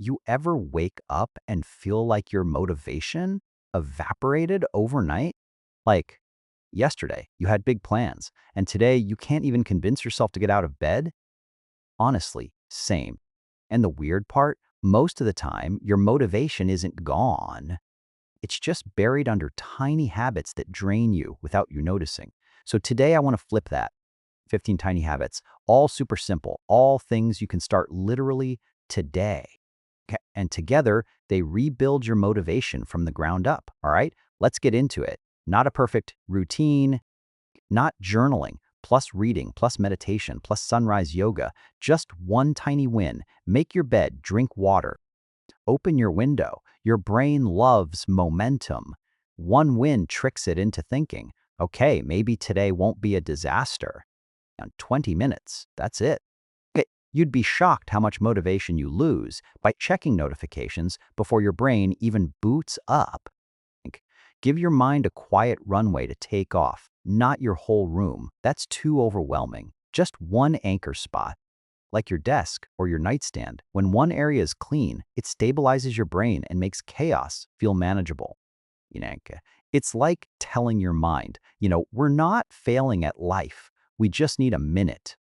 You ever wake up and feel like your motivation evaporated overnight? Like yesterday, you had big plans, and today you can't even convince yourself to get out of bed? Honestly, same. And the weird part, most of the time, your motivation isn't gone. It's just buried under tiny habits that drain you without you noticing. So today I want to flip that. 15 tiny habits, all super simple, all things you can start literally today. Okay, and together, they rebuild your motivation from the ground up. All right, let's get into it. Not a perfect routine, not journaling, plus reading, plus meditation, plus sunrise yoga. Just one tiny win. Make your bed, drink water, open your window. Your brain loves momentum. One win tricks it into thinking, okay, maybe today won't be a disaster. And 20 minutes, that's it. You'd be shocked how much motivation you lose by checking notifications before your brain even boots up. Give your mind a quiet runway to take off, not your whole room. That's too overwhelming. Just one anchor spot, like your desk or your nightstand. When one area is clean, it stabilizes your brain and makes chaos feel manageable. You know, it's like telling your mind, we're not failing at life. We just need a minute.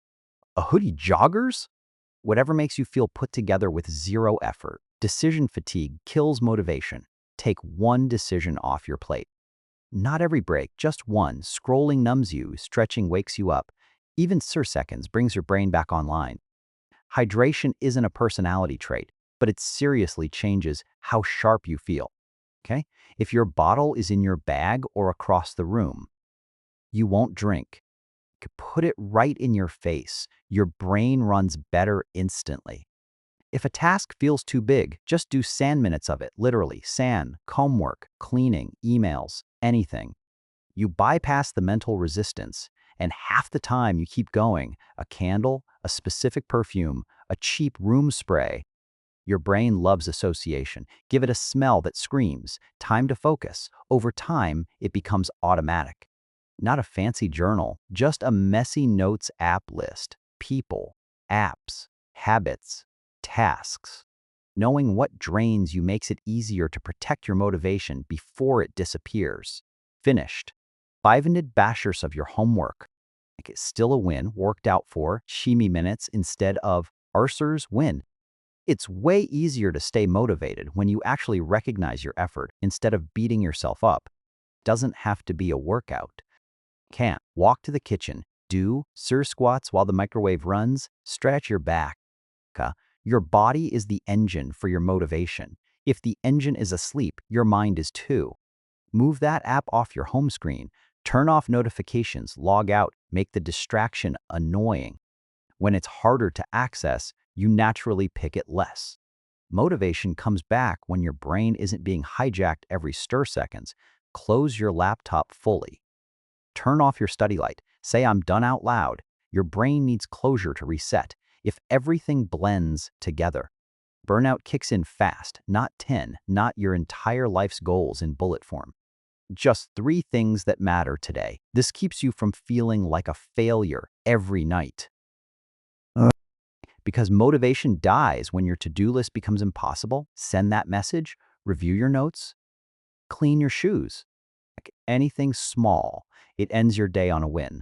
A hoodie joggers? Whatever makes you feel put together with zero effort. Decision fatigue kills motivation. Take one decision off your plate. Not every break, just one. Scrolling numbs you, stretching wakes you up. Even seconds brings your brain back online. Hydration isn't a personality trait, but it seriously changes how sharp you feel. Okay? If your bottle is in your bag or across the room, you won't drink. Put it right in your face. Your brain runs better instantly. If a task feels too big, just do sand minutes of it, literally. Sand, comb work, cleaning, emails, anything. You bypass the mental resistance, and half the time you keep going. A candle, a specific perfume, a cheap room spray. Your brain loves association. Give it a smell that screams. Time to focus. Over time, it becomes automatic. Not a fancy journal, just a messy notes app list. People, apps, habits, tasks. Knowing what drains you makes it easier to protect your motivation before it disappears. Finished. 500 bashers of your homework. Like it's still a win, worked out for shimi minutes instead of arsers win. It's way easier to stay motivated when you actually recognize your effort instead of beating yourself up. Doesn't have to be a workout. Can't. Walk to the kitchen. Do sir squats while the microwave runs. Stretch your back. Your body is the engine for your motivation. If the engine is asleep, your mind is too. Move that app off your home screen. Turn off notifications. Log out. Make the distraction annoying. When it's harder to access, you naturally pick it less. Motivation comes back when your brain isn't being hijacked every seconds. Close your laptop fully. Turn off your study light. Say I'm done out loud. Your brain needs closure to reset. If everything blends together, burnout kicks in fast, not 10, not your entire life's goals in bullet form. Just 3 things that matter today. This keeps you from feeling like a failure every night. Because motivation dies when your to-do list becomes impossible. Send that message, review your notes, clean your shoes. Like anything small, it ends your day on a win.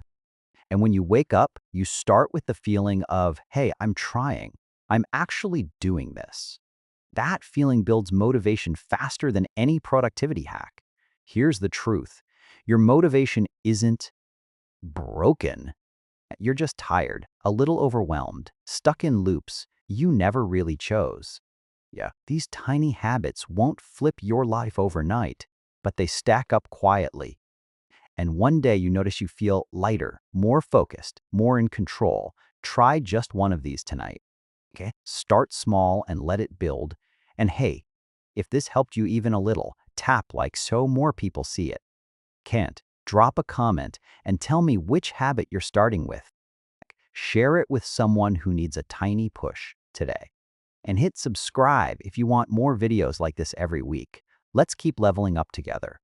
And when you wake up, you start with the feeling of, hey, I'm trying. I'm actually doing this. That feeling builds motivation faster than any productivity hack. Here's the truth. Your motivation isn't broken. You're just tired, a little overwhelmed, stuck in loops you never really chose. Yeah, these tiny habits won't flip your life overnight, but they stack up quietly. And one day you notice you feel lighter, more focused, more in control. Try just one of these tonight. Okay? Start small and let it build. And hey, if this helped you even a little, tap like so more people see it. Can't. Drop a comment and tell me which habit you're starting with. Share it with someone who needs a tiny push today. And hit subscribe if you want more videos like this every week. Let's keep leveling up together.